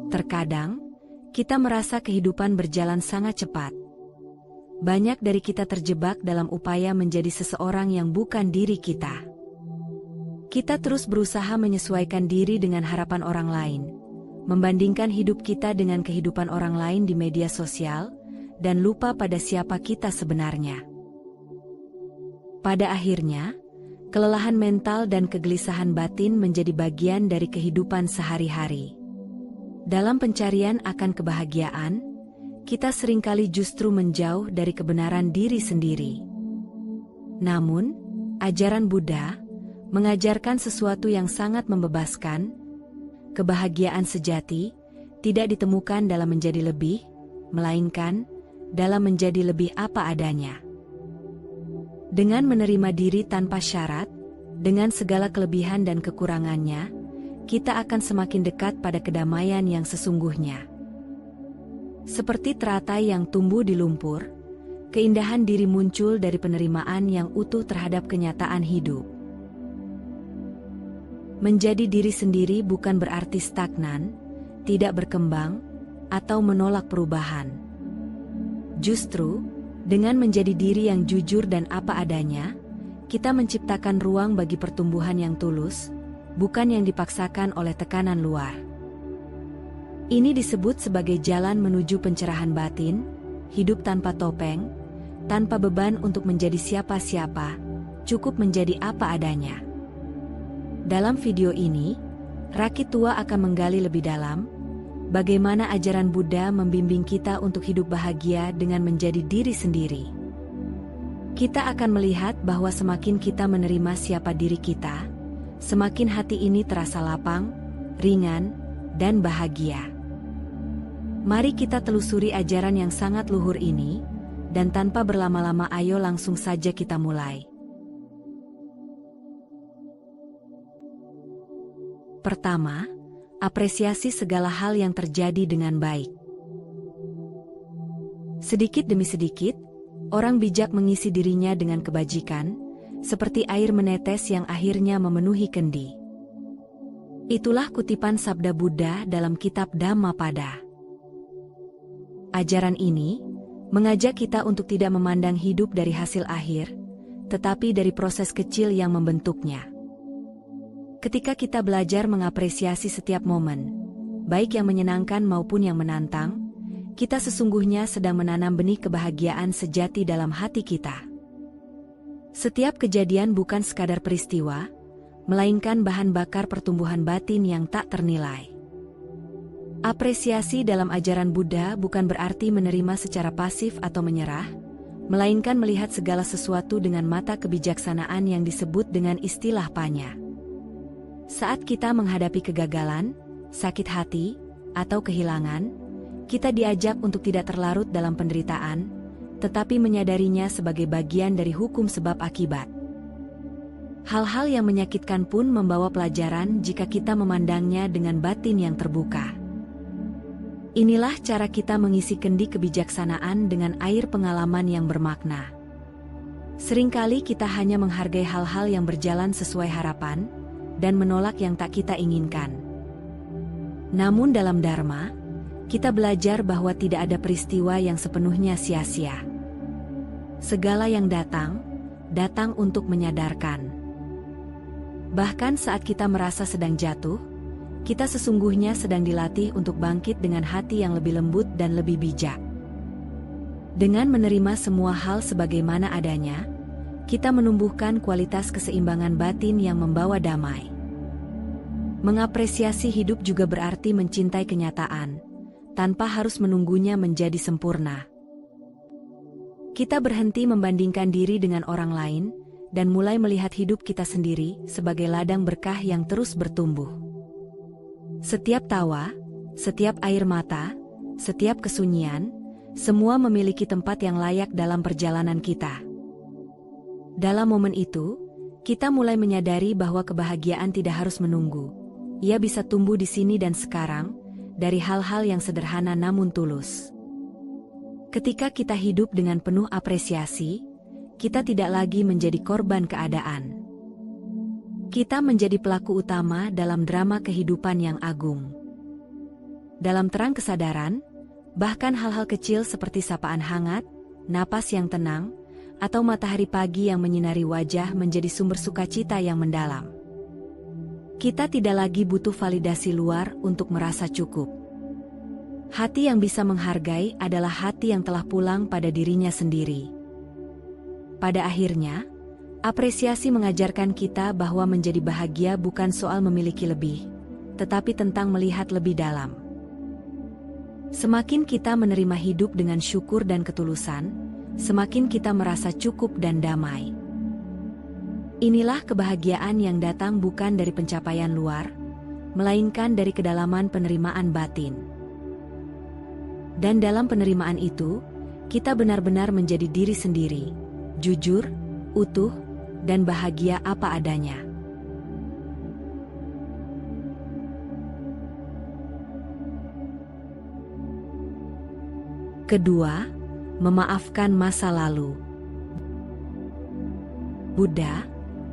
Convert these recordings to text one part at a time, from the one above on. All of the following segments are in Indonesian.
Terkadang, kita merasa kehidupan berjalan sangat cepat. Banyak dari kita terjebak dalam upaya menjadi seseorang yang bukan diri kita. Kita terus berusaha menyesuaikan diri dengan harapan orang lain, membandingkan hidup kita dengan kehidupan orang lain di media sosial, dan lupa pada siapa kita sebenarnya. Pada akhirnya, kelelahan mental dan kegelisahan batin menjadi bagian dari kehidupan sehari-hari. Dalam pencarian akan kebahagiaan, kita seringkali justru menjauh dari kebenaran diri sendiri. Namun, ajaran Buddha mengajarkan sesuatu yang sangat membebaskan. Kebahagiaan sejati tidak ditemukan dalam menjadi lebih, melainkan dalam menjadi lebih apa adanya. Dengan menerima diri tanpa syarat, dengan segala kelebihan dan kekurangannya, kita akan semakin dekat pada kedamaian yang sesungguhnya. Seperti teratai yang tumbuh di lumpur, keindahan diri muncul dari penerimaan yang utuh terhadap kenyataan hidup. Menjadi diri sendiri bukan berarti stagnan, tidak berkembang, atau menolak perubahan. Justru, dengan menjadi diri yang jujur dan apa adanya, kita menciptakan ruang bagi pertumbuhan yang tulus, bukan yang dipaksakan oleh tekanan luar. Ini disebut sebagai jalan menuju pencerahan batin, hidup tanpa topeng, tanpa beban untuk menjadi siapa-siapa, cukup menjadi apa adanya. Dalam video ini, Rakit Tua akan menggali lebih dalam, bagaimana ajaran Buddha membimbing kita untuk hidup bahagia dengan menjadi diri sendiri. Kita akan melihat bahwa semakin kita menerima siapa diri kita, semakin hati ini terasa lapang, ringan, dan bahagia. Mari kita telusuri ajaran yang sangat luhur ini, dan tanpa berlama-lama ayo langsung saja kita mulai. Pertama, apresiasi segala hal yang terjadi dengan baik. Sedikit demi sedikit, orang bijak mengisi dirinya dengan kebajikan, seperti air menetes yang akhirnya memenuhi kendi. Itulah kutipan sabda Buddha dalam kitab Dhammapada. Ajaran ini mengajak kita untuk tidak memandang hidup dari hasil akhir, tetapi dari proses kecil yang membentuknya. Ketika kita belajar mengapresiasi setiap momen, baik yang menyenangkan maupun yang menantang, kita sesungguhnya sedang menanam benih kebahagiaan sejati dalam hati kita. Setiap kejadian bukan sekadar peristiwa, melainkan bahan bakar pertumbuhan batin yang tak ternilai. Apresiasi dalam ajaran Buddha bukan berarti menerima secara pasif atau menyerah, melainkan melihat segala sesuatu dengan mata kebijaksanaan yang disebut dengan istilah panya. Saat kita menghadapi kegagalan, sakit hati, atau kehilangan, kita diajak untuk tidak terlarut dalam penderitaan, tetapi menyadarinya sebagai bagian dari hukum sebab akibat. Hal-hal yang menyakitkan pun membawa pelajaran jika kita memandangnya dengan batin yang terbuka. Inilah cara kita mengisi kendi kebijaksanaan dengan air pengalaman yang bermakna. Seringkali kita hanya menghargai hal-hal yang berjalan sesuai harapan, dan menolak yang tak kita inginkan. Namun dalam Dharma, kita belajar bahwa tidak ada peristiwa yang sepenuhnya sia-sia. Segala yang datang, datang untuk menyadarkan. Bahkan saat kita merasa sedang jatuh, kita sesungguhnya sedang dilatih untuk bangkit dengan hati yang lebih lembut dan lebih bijak. Dengan menerima semua hal sebagaimana adanya, kita menumbuhkan kualitas keseimbangan batin yang membawa damai. Mengapresiasi hidup juga berarti mencintai kenyataan, tanpa harus menunggunya menjadi sempurna. Kita berhenti membandingkan diri dengan orang lain, dan mulai melihat hidup kita sendiri sebagai ladang berkah yang terus bertumbuh. Setiap tawa, setiap air mata, setiap kesunyian, semua memiliki tempat yang layak dalam perjalanan kita. Dalam momen itu, kita mulai menyadari bahwa kebahagiaan tidak harus menunggu. Ia bisa tumbuh di sini dan sekarang, dari hal-hal yang sederhana namun tulus. Ketika kita hidup dengan penuh apresiasi, kita tidak lagi menjadi korban keadaan. Kita menjadi pelaku utama dalam drama kehidupan yang agung. Dalam terang kesadaran, bahkan hal-hal kecil seperti sapaan hangat, napas yang tenang, atau matahari pagi yang menyinari wajah menjadi sumber sukacita yang mendalam. Kita tidak lagi butuh validasi luar untuk merasa cukup. Hati yang bisa menghargai adalah hati yang telah pulang pada dirinya sendiri. Pada akhirnya, apresiasi mengajarkan kita bahwa menjadi bahagia bukan soal memiliki lebih, tetapi tentang melihat lebih dalam. Semakin kita menerima hidup dengan syukur dan ketulusan, semakin kita merasa cukup dan damai. Inilah kebahagiaan yang datang bukan dari pencapaian luar, melainkan dari kedalaman penerimaan batin. Dan dalam penerimaan itu, kita benar-benar menjadi diri sendiri, jujur, utuh, dan bahagia apa adanya. Kedua, memaafkan masa lalu. Buddha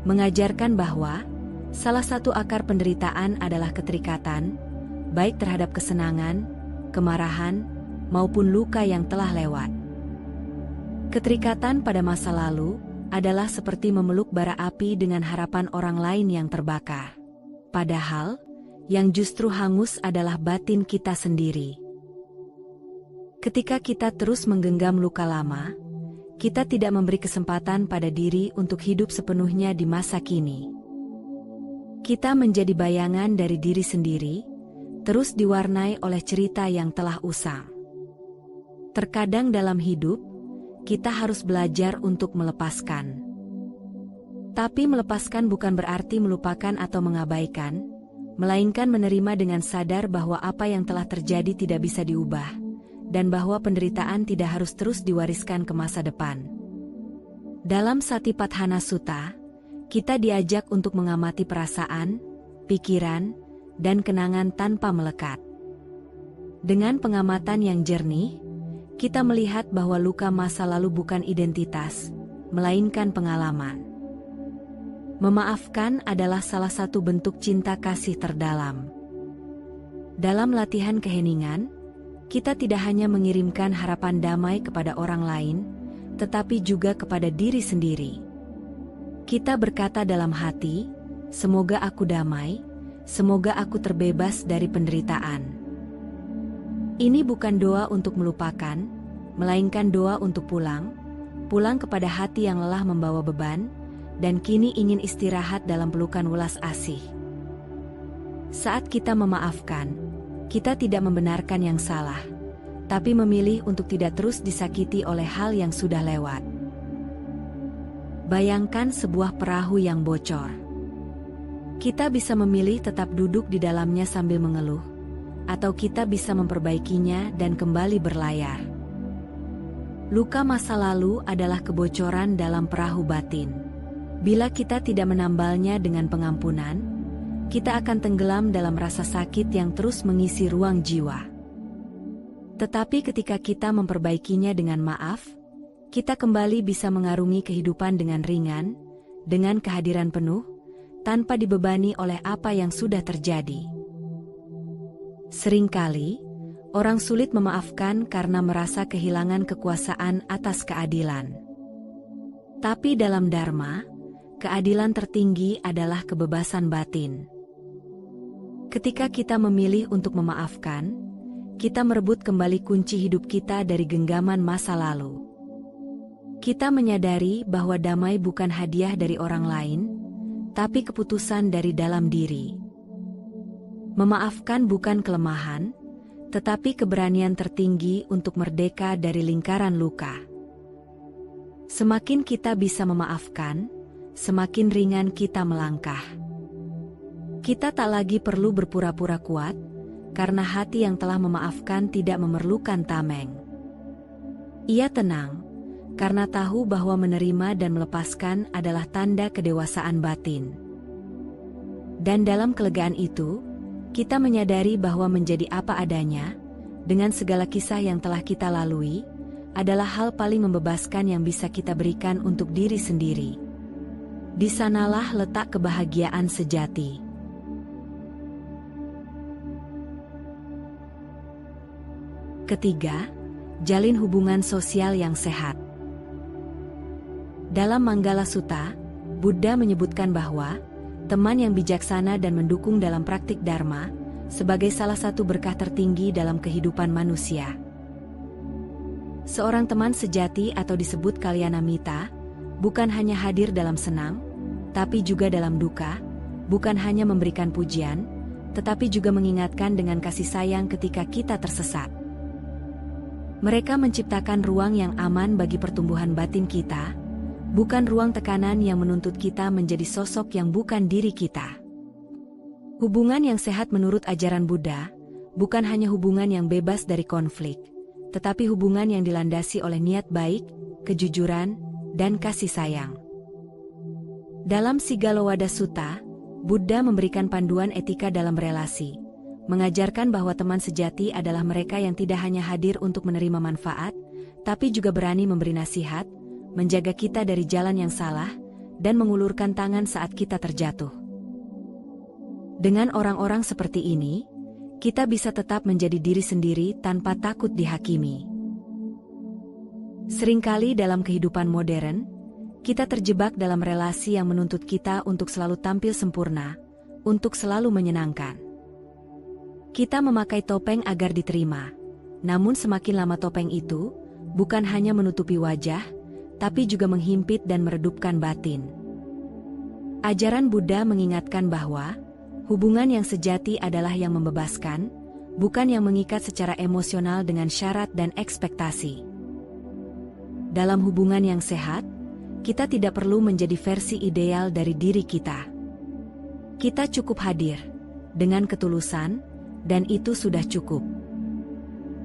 mengajarkan bahwa salah satu akar penderitaan adalah keterikatan, baik terhadap kesenangan, kemarahan, maupun luka yang telah lewat. Keterikatan pada masa lalu adalah seperti memeluk bara api dengan harapan orang lain yang terbakar. Padahal, yang justru hangus adalah batin kita sendiri. Ketika kita terus menggenggam luka lama, kita tidak memberi kesempatan pada diri untuk hidup sepenuhnya di masa kini. Kita menjadi bayangan dari diri sendiri, terus diwarnai oleh cerita yang telah usang. Terkadang dalam hidup, kita harus belajar untuk melepaskan. Tapi melepaskan bukan berarti melupakan atau mengabaikan, melainkan menerima dengan sadar bahwa apa yang telah terjadi tidak bisa diubah, dan bahwa penderitaan tidak harus terus diwariskan ke masa depan. Dalam Satipatthana Sutta, kita diajak untuk mengamati perasaan, pikiran, dan kenangan tanpa melekat. Dengan pengamatan yang jernih, kita melihat bahwa luka masa lalu bukan identitas, melainkan pengalaman. Memaafkan adalah salah satu bentuk cinta kasih terdalam. Dalam latihan keheningan, kita tidak hanya mengirimkan harapan damai kepada orang lain, tetapi juga kepada diri sendiri. Kita berkata dalam hati, "Semoga aku damai, semoga aku terbebas dari penderitaan." Ini bukan doa untuk melupakan, melainkan doa untuk pulang kepada hati yang lelah membawa beban, dan kini ingin istirahat dalam pelukan welas asih. Saat kita memaafkan, kita tidak membenarkan yang salah, tapi memilih untuk tidak terus disakiti oleh hal yang sudah lewat. Bayangkan sebuah perahu yang bocor. Kita bisa memilih tetap duduk di dalamnya sambil mengeluh, atau kita bisa memperbaikinya dan kembali berlayar. Luka masa lalu adalah kebocoran dalam perahu batin. Bila kita tidak menambalnya dengan pengampunan, kita akan tenggelam dalam rasa sakit yang terus mengisi ruang jiwa. Tetapi ketika kita memperbaikinya dengan maaf, kita kembali bisa mengarungi kehidupan dengan ringan, dengan kehadiran penuh, tanpa dibebani oleh apa yang sudah terjadi. Seringkali, orang sulit memaafkan karena merasa kehilangan kekuasaan atas keadilan. Tapi dalam Dharma, keadilan tertinggi adalah kebebasan batin. Ketika kita memilih untuk memaafkan, kita merebut kembali kunci hidup kita dari genggaman masa lalu. Kita menyadari bahwa damai bukan hadiah dari orang lain, tapi keputusan dari dalam diri. Memaafkan bukan kelemahan, tetapi keberanian tertinggi untuk merdeka dari lingkaran luka. Semakin kita bisa memaafkan, semakin ringan kita melangkah. Kita tak lagi perlu berpura-pura kuat, karena hati yang telah memaafkan tidak memerlukan tameng. Ia tenang, karena tahu bahwa menerima dan melepaskan adalah tanda kedewasaan batin. Dan dalam kelegaan itu, kita menyadari bahwa menjadi apa adanya, dengan segala kisah yang telah kita lalui, adalah hal paling membebaskan yang bisa kita berikan untuk diri sendiri. Di sanalah letak kebahagiaan sejati. Ketiga, jalin hubungan sosial yang sehat. Dalam Manggala Sutta, Buddha menyebutkan bahwa teman yang bijaksana dan mendukung dalam praktik dharma sebagai salah satu berkah tertinggi dalam kehidupan manusia. Seorang teman sejati atau disebut kalyanamita bukan hanya hadir dalam senang, tapi juga dalam duka, bukan hanya memberikan pujian, tetapi juga mengingatkan dengan kasih sayang ketika kita tersesat. Mereka menciptakan ruang yang aman bagi pertumbuhan batin kita, bukan ruang tekanan yang menuntut kita menjadi sosok yang bukan diri kita. Hubungan yang sehat menurut ajaran Buddha, bukan hanya hubungan yang bebas dari konflik, tetapi hubungan yang dilandasi oleh niat baik, kejujuran, dan kasih sayang. Dalam Siggalowada Sutta, Buddha memberikan panduan etika dalam relasi, mengajarkan bahwa teman sejati adalah mereka yang tidak hanya hadir untuk menerima manfaat, tapi juga berani memberi nasihat, menjaga kita dari jalan yang salah, dan mengulurkan tangan saat kita terjatuh. Dengan orang-orang seperti ini, kita bisa tetap menjadi diri sendiri tanpa takut dihakimi. Seringkali dalam kehidupan modern, kita terjebak dalam relasi yang menuntut kita untuk selalu tampil sempurna, untuk selalu menyenangkan. Kita memakai topeng agar diterima, namun semakin lama topeng itu, bukan hanya menutupi wajah, tapi juga menghimpit dan meredupkan batin. Ajaran Buddha mengingatkan bahwa hubungan yang sejati adalah yang membebaskan, bukan yang mengikat secara emosional dengan syarat dan ekspektasi. Dalam hubungan yang sehat, kita tidak perlu menjadi versi ideal dari diri kita. Kita cukup hadir dengan ketulusan, dan itu sudah cukup.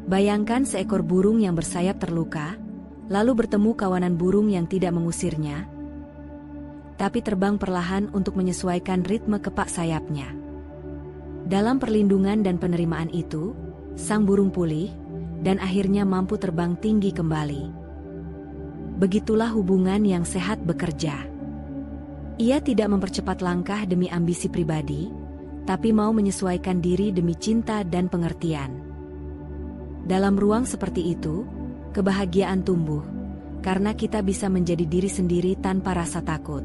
Bayangkan seekor burung yang bersayap terluka, lalu bertemu kawanan burung yang tidak mengusirnya, tapi terbang perlahan untuk menyesuaikan ritme kepak sayapnya. Dalam perlindungan dan penerimaan itu, sang burung pulih, dan akhirnya mampu terbang tinggi kembali. Begitulah hubungan yang sehat bekerja. Ia tidak mempercepat langkah demi ambisi pribadi, tapi mau menyesuaikan diri demi cinta dan pengertian. Dalam ruang seperti itu, kebahagiaan tumbuh, karena kita bisa menjadi diri sendiri tanpa rasa takut.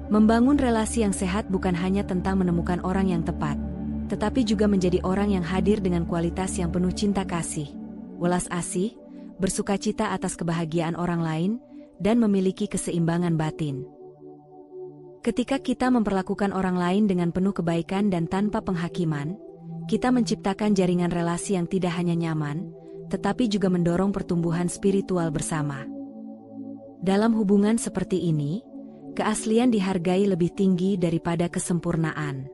Membangun relasi yang sehat bukan hanya tentang menemukan orang yang tepat, tetapi juga menjadi orang yang hadir dengan kualitas yang penuh cinta kasih, welas asih, bersukacita atas kebahagiaan orang lain, dan memiliki keseimbangan batin. Ketika kita memperlakukan orang lain dengan penuh kebaikan dan tanpa penghakiman, kita menciptakan jaringan relasi yang tidak hanya nyaman, tetapi juga mendorong pertumbuhan spiritual bersama. Dalam hubungan seperti ini, keaslian dihargai lebih tinggi daripada kesempurnaan.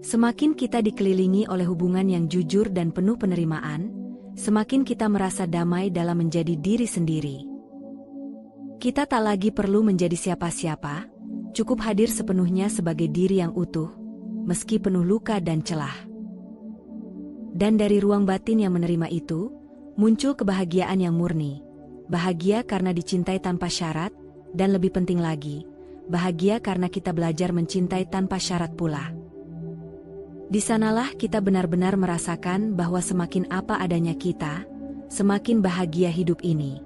Semakin kita dikelilingi oleh hubungan yang jujur dan penuh penerimaan, semakin kita merasa damai dalam menjadi diri sendiri. Kita tak lagi perlu menjadi siapa-siapa, cukup hadir sepenuhnya sebagai diri yang utuh, meski penuh luka dan celah. Dan dari ruang batin yang menerima itu, muncul kebahagiaan yang murni. Bahagia karena dicintai tanpa syarat, dan lebih penting lagi, bahagia karena kita belajar mencintai tanpa syarat pula. Di sanalah kita benar-benar merasakan bahwa semakin apa adanya kita, semakin bahagia hidup ini.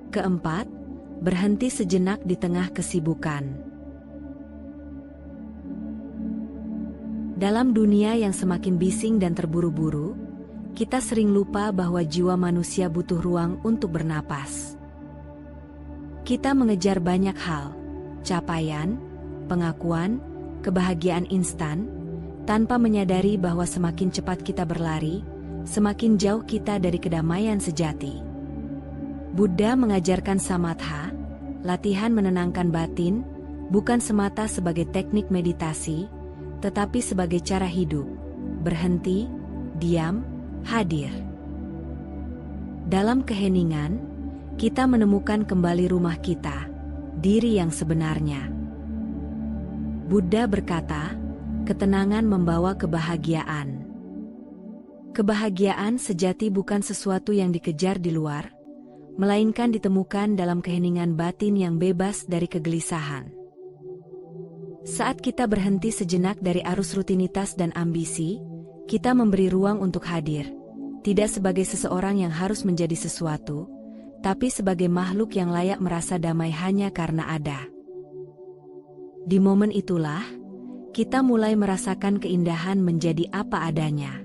Keempat, berhenti sejenak di tengah kesibukan. Dalam dunia yang semakin bising dan terburu-buru, kita sering lupa bahwa jiwa manusia butuh ruang untuk bernapas. Kita mengejar banyak hal, capaian, pengakuan, kebahagiaan instan, tanpa menyadari bahwa semakin cepat kita berlari, semakin jauh kita dari kedamaian sejati. Buddha mengajarkan samatha, latihan menenangkan batin, bukan semata sebagai teknik meditasi, tetapi sebagai cara hidup, berhenti, diam, hadir. Dalam keheningan, kita menemukan kembali rumah kita, diri yang sebenarnya. Buddha berkata, ketenangan membawa kebahagiaan. Kebahagiaan sejati bukan sesuatu yang dikejar di luar, melainkan ditemukan dalam keheningan batin yang bebas dari kegelisahan. Saat kita berhenti sejenak dari arus rutinitas dan ambisi, kita memberi ruang untuk hadir, tidak sebagai seseorang yang harus menjadi sesuatu, tapi sebagai makhluk yang layak merasa damai hanya karena ada. Di momen itulah, kita mulai merasakan keindahan menjadi apa adanya.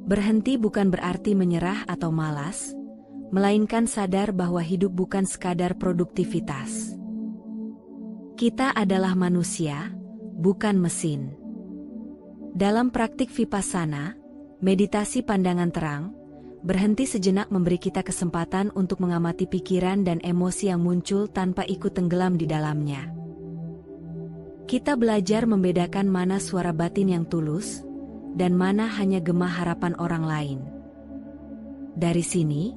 Berhenti bukan berarti menyerah atau malas, melainkan sadar bahwa hidup bukan sekadar produktivitas. Kita adalah manusia, bukan mesin. Dalam praktik vipassana, meditasi pandangan terang, berhenti sejenak memberi kita kesempatan untuk mengamati pikiran dan emosi yang muncul tanpa ikut tenggelam di dalamnya. Kita belajar membedakan mana suara batin yang tulus, dan mana hanya gema harapan orang lain. Dari sini,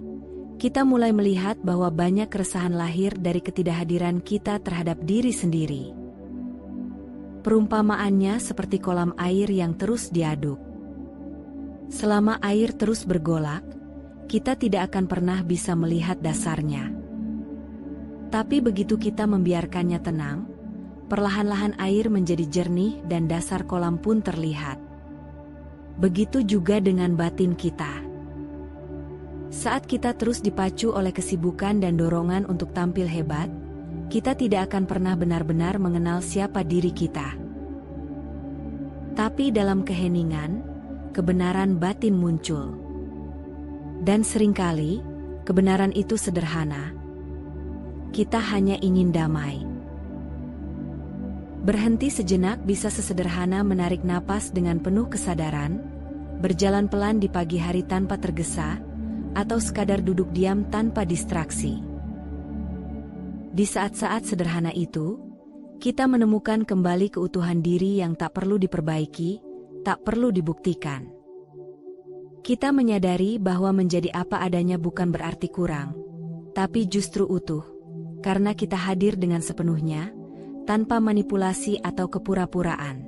kita mulai melihat bahwa banyak keresahan lahir dari ketidakhadiran kita terhadap diri sendiri. Perumpamaannya seperti kolam air yang terus diaduk. Selama air terus bergolak, kita tidak akan pernah bisa melihat dasarnya. Tapi begitu kita membiarkannya tenang, perlahan-lahan air menjadi jernih dan dasar kolam pun terlihat. Begitu juga dengan batin kita. Saat kita terus dipacu oleh kesibukan dan dorongan untuk tampil hebat, kita tidak akan pernah benar-benar mengenal siapa diri kita. Tapi dalam keheningan, kebenaran batin muncul. Dan seringkali, kebenaran itu sederhana. Kita hanya ingin damai. Berhenti sejenak bisa sesederhana menarik napas dengan penuh kesadaran, berjalan pelan di pagi hari tanpa tergesa, atau sekadar duduk diam tanpa distraksi. Di saat-saat sederhana itu, kita menemukan kembali keutuhan diri yang tak perlu diperbaiki, tak perlu dibuktikan. Kita menyadari bahwa menjadi apa adanya bukan berarti kurang, tapi justru utuh, karena kita hadir dengan sepenuhnya, tanpa manipulasi atau kepura-puraan.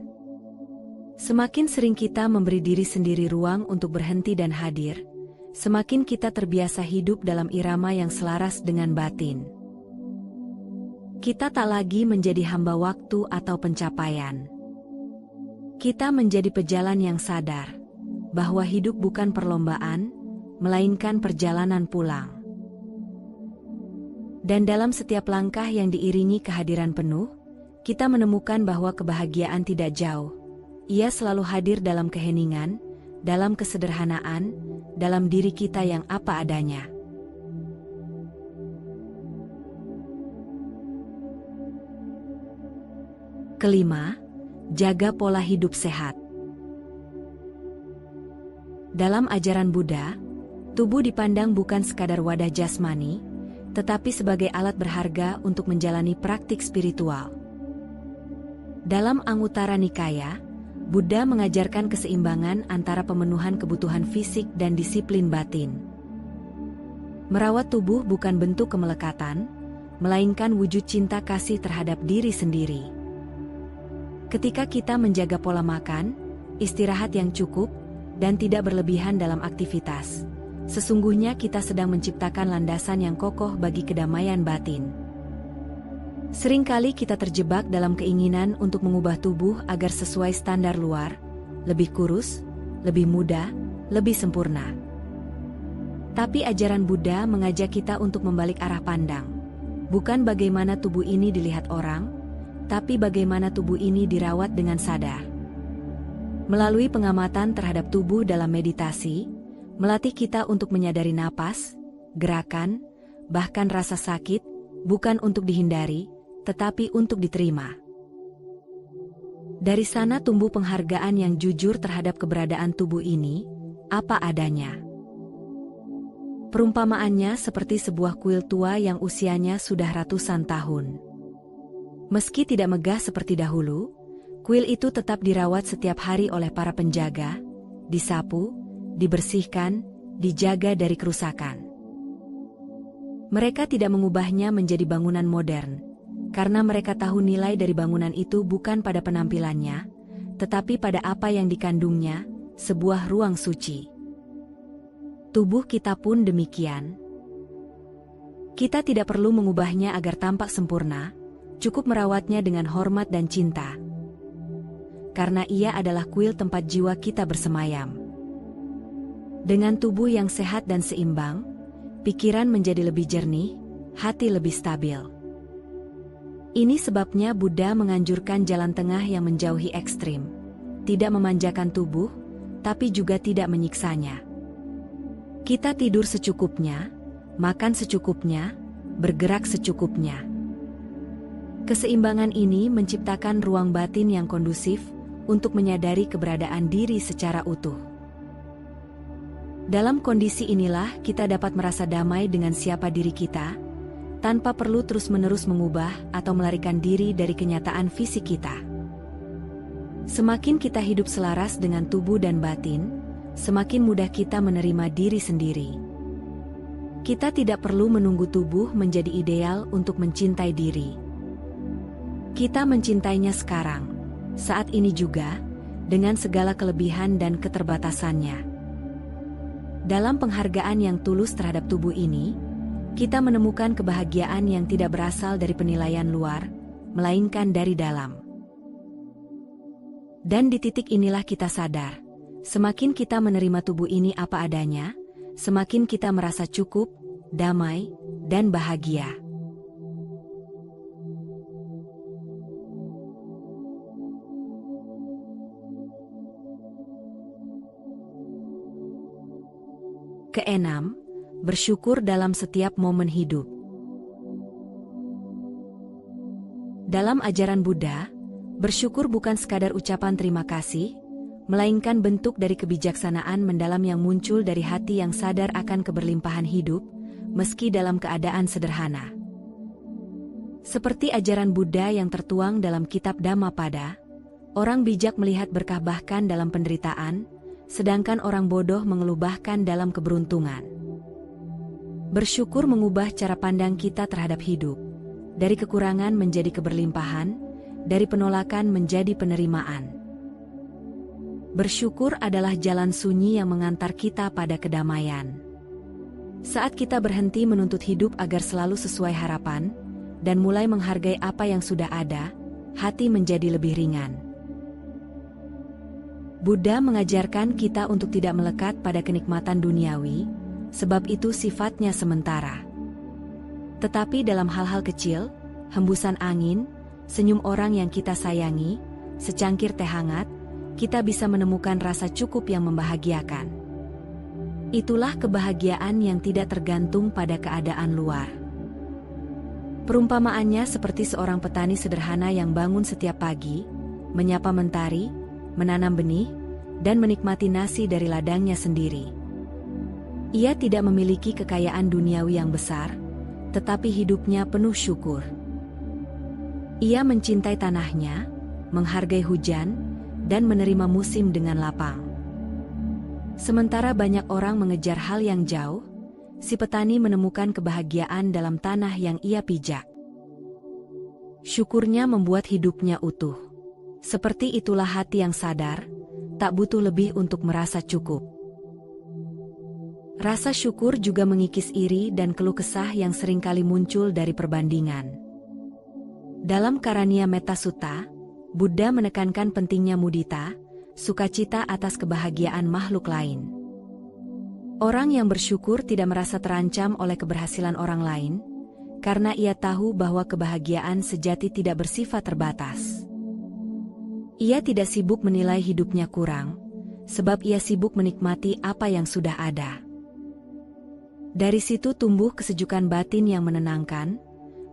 Semakin sering kita memberi diri sendiri ruang untuk berhenti dan hadir, semakin kita terbiasa hidup dalam irama yang selaras dengan batin. Kita tak lagi menjadi hamba waktu atau pencapaian. Kita menjadi pejalan yang sadar bahwa hidup bukan perlombaan, melainkan perjalanan pulang. Dan dalam setiap langkah yang diiringi kehadiran penuh, kita menemukan bahwa kebahagiaan tidak jauh. Ia selalu hadir dalam keheningan, dalam kesederhanaan, dalam diri kita yang apa adanya. Kelima, jaga pola hidup sehat. Dalam ajaran Buddha, tubuh dipandang bukan sekadar wadah jasmani, tetapi sebagai alat berharga untuk menjalani praktik spiritual. Dalam Anguttara Nikaya, Buddha mengajarkan keseimbangan antara pemenuhan kebutuhan fisik dan disiplin batin. Merawat tubuh bukan bentuk kemelekatan, melainkan wujud cinta kasih terhadap diri sendiri. Ketika kita menjaga pola makan, istirahat yang cukup, dan tidak berlebihan dalam aktivitas, sesungguhnya kita sedang menciptakan landasan yang kokoh bagi kedamaian batin. Seringkali kita terjebak dalam keinginan untuk mengubah tubuh agar sesuai standar luar, lebih kurus, lebih muda, lebih sempurna. Tapi ajaran Buddha mengajak kita untuk membalik arah pandang. Bukan bagaimana tubuh ini dilihat orang, tapi bagaimana tubuh ini dirawat dengan sadar. Melalui pengamatan terhadap tubuh dalam meditasi, melatih kita untuk menyadari napas, gerakan, bahkan rasa sakit, bukan untuk dihindari, tetapi untuk diterima. Dari sana tumbuh penghargaan yang jujur terhadap keberadaan tubuh ini, apa adanya. Perumpamaannya seperti sebuah kuil tua yang usianya sudah ratusan tahun. Meski tidak megah seperti dahulu, kuil itu tetap dirawat setiap hari oleh para penjaga, disapu, dibersihkan, dijaga dari kerusakan. Mereka tidak mengubahnya menjadi bangunan modern, karena mereka tahu nilai dari bangunan itu bukan pada penampilannya, tetapi pada apa yang dikandungnya, sebuah ruang suci. Tubuh kita pun demikian. Kita tidak perlu mengubahnya agar tampak sempurna, cukup merawatnya dengan hormat dan cinta. Karena ia adalah kuil tempat jiwa kita bersemayam. Dengan tubuh yang sehat dan seimbang, pikiran menjadi lebih jernih, hati lebih stabil. Ini sebabnya Buddha menganjurkan jalan tengah yang menjauhi ekstrim. Tidak memanjakan tubuh, tapi juga tidak menyiksanya. Kita tidur secukupnya, makan secukupnya, bergerak secukupnya. Keseimbangan ini menciptakan ruang batin yang kondusif untuk menyadari keberadaan diri secara utuh. Dalam kondisi inilah kita dapat merasa damai dengan siapa diri kita, tanpa perlu terus-menerus mengubah atau melarikan diri dari kenyataan fisik kita. Semakin kita hidup selaras dengan tubuh dan batin, semakin mudah kita menerima diri sendiri. Kita tidak perlu menunggu tubuh menjadi ideal untuk mencintai diri. Kita mencintainya sekarang, saat ini juga, dengan segala kelebihan dan keterbatasannya. Dalam penghargaan yang tulus terhadap tubuh ini, kita menemukan kebahagiaan yang tidak berasal dari penilaian luar, melainkan dari dalam. Dan di titik inilah kita sadar, semakin kita menerima tubuh ini apa adanya, semakin kita merasa cukup, damai, dan bahagia. Keenam, bersyukur dalam setiap momen hidup. Dalam ajaran Buddha, bersyukur bukan sekadar ucapan terima kasih, melainkan bentuk dari kebijaksanaan mendalam yang muncul dari hati yang sadar akan keberlimpahan hidup, meski dalam keadaan sederhana. Seperti ajaran Buddha yang tertuang dalam kitab Dhammapada, orang bijak melihat berkah bahkan dalam penderitaan, sedangkan orang bodoh mengeluh bahkan dalam keberuntungan. Bersyukur mengubah cara pandang kita terhadap hidup, dari kekurangan menjadi keberlimpahan, dari penolakan menjadi penerimaan. Bersyukur adalah jalan sunyi yang mengantar kita pada kedamaian. Saat kita berhenti menuntut hidup agar selalu sesuai harapan, dan mulai menghargai apa yang sudah ada, hati menjadi lebih ringan. Buddha mengajarkan kita untuk tidak melekat pada kenikmatan duniawi, sebab itu sifatnya sementara. Tetapi dalam hal-hal kecil, hembusan angin, senyum orang yang kita sayangi, secangkir teh hangat, kita bisa menemukan rasa cukup yang membahagiakan. Itulah kebahagiaan yang tidak tergantung pada keadaan luar. Perumpamaannya seperti seorang petani sederhana yang bangun setiap pagi, menyapa mentari, menanam benih, dan menikmati nasi dari ladangnya sendiri. Ia tidak memiliki kekayaan duniawi yang besar, tetapi hidupnya penuh syukur. Ia mencintai tanahnya, menghargai hujan, dan menerima musim dengan lapang. Sementara banyak orang mengejar hal yang jauh, si petani menemukan kebahagiaan dalam tanah yang ia pijak. Syukurnya membuat hidupnya utuh. Seperti itulah hati yang sadar, tak butuh lebih untuk merasa cukup. Rasa syukur juga mengikis iri dan keluh kesah yang seringkali muncul dari perbandingan. Dalam Karania Metta Sutta, Buddha menekankan pentingnya mudita, sukacita atas kebahagiaan makhluk lain. Orang yang bersyukur tidak merasa terancam oleh keberhasilan orang lain, karena ia tahu bahwa kebahagiaan sejati tidak bersifat terbatas. Ia tidak sibuk menilai hidupnya kurang, sebab ia sibuk menikmati apa yang sudah ada. Dari situ tumbuh kesejukan batin yang menenangkan,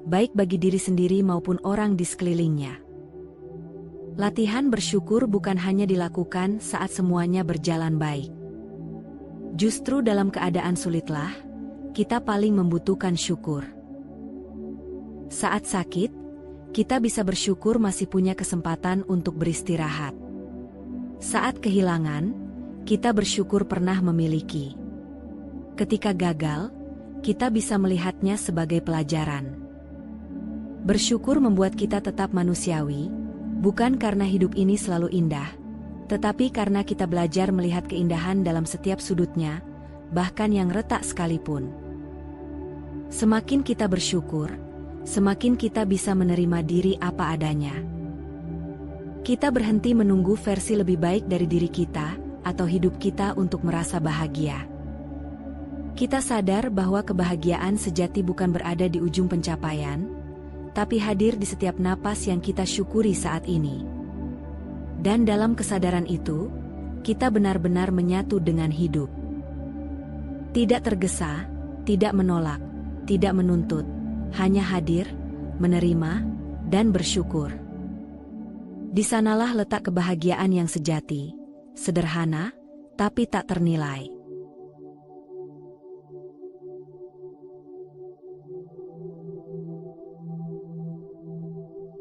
baik bagi diri sendiri maupun orang di sekelilingnya. Latihan bersyukur bukan hanya dilakukan saat semuanya berjalan baik. Justru dalam keadaan sulitlah, kita paling membutuhkan syukur. Saat sakit, kita bisa bersyukur masih punya kesempatan untuk beristirahat. Saat kehilangan, kita bersyukur pernah memiliki. Ketika gagal, kita bisa melihatnya sebagai pelajaran. Bersyukur membuat kita tetap manusiawi, bukan karena hidup ini selalu indah, tetapi karena kita belajar melihat keindahan dalam setiap sudutnya, bahkan yang retak sekalipun. Semakin kita bersyukur, semakin kita bisa menerima diri apa adanya. Kita berhenti menunggu versi lebih baik dari diri kita atau hidup kita untuk merasa bahagia. Kita sadar bahwa kebahagiaan sejati bukan berada di ujung pencapaian, tapi hadir di setiap napas yang kita syukuri saat ini. Dan dalam kesadaran itu, kita benar-benar menyatu dengan hidup. Tidak tergesa, tidak menolak, tidak menuntut, hanya hadir, menerima, dan bersyukur. Di sanalah letak kebahagiaan yang sejati, sederhana, tapi tak ternilai.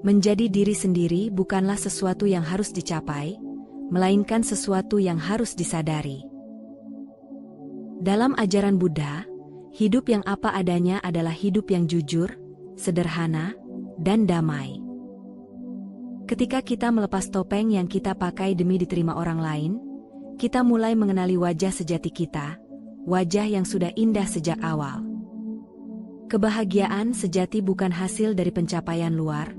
Menjadi diri sendiri bukanlah sesuatu yang harus dicapai, melainkan sesuatu yang harus disadari. Dalam ajaran Buddha, hidup yang apa adanya adalah hidup yang jujur, sederhana, dan damai. Ketika kita melepas topeng yang kita pakai demi diterima orang lain, kita mulai mengenali wajah sejati kita, wajah yang sudah indah sejak awal. Kebahagiaan sejati bukan hasil dari pencapaian luar,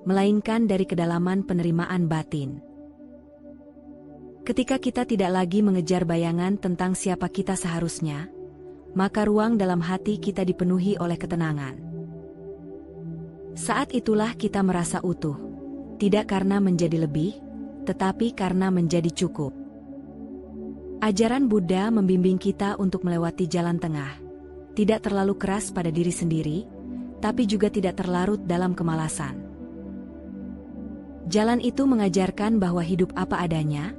melainkan dari kedalaman penerimaan batin. Ketika kita tidak lagi mengejar bayangan tentang siapa kita seharusnya, maka ruang dalam hati kita dipenuhi oleh ketenangan. Saat itulah kita merasa utuh, tidak karena menjadi lebih, tetapi karena menjadi cukup. Ajaran Buddha membimbing kita untuk melewati jalan tengah, tidak terlalu keras pada diri sendiri, tapi juga tidak terlarut dalam kemalasan. Jalan itu mengajarkan bahwa hidup apa adanya,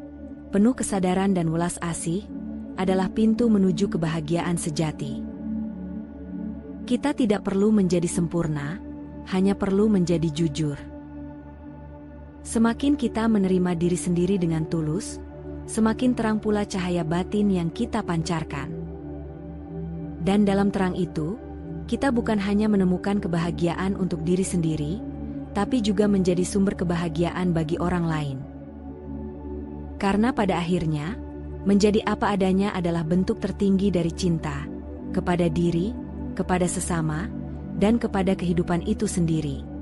penuh kesadaran dan welas asih, adalah pintu menuju kebahagiaan sejati. Kita tidak perlu menjadi sempurna, hanya perlu menjadi jujur. Semakin kita menerima diri sendiri dengan tulus, semakin terang pula cahaya batin yang kita pancarkan. Dan dalam terang itu, kita bukan hanya menemukan kebahagiaan untuk diri sendiri, tapi juga menjadi sumber kebahagiaan bagi orang lain. Karena pada akhirnya, menjadi apa adanya adalah bentuk tertinggi dari cinta, kepada diri, kepada sesama, dan kepada kehidupan itu sendiri.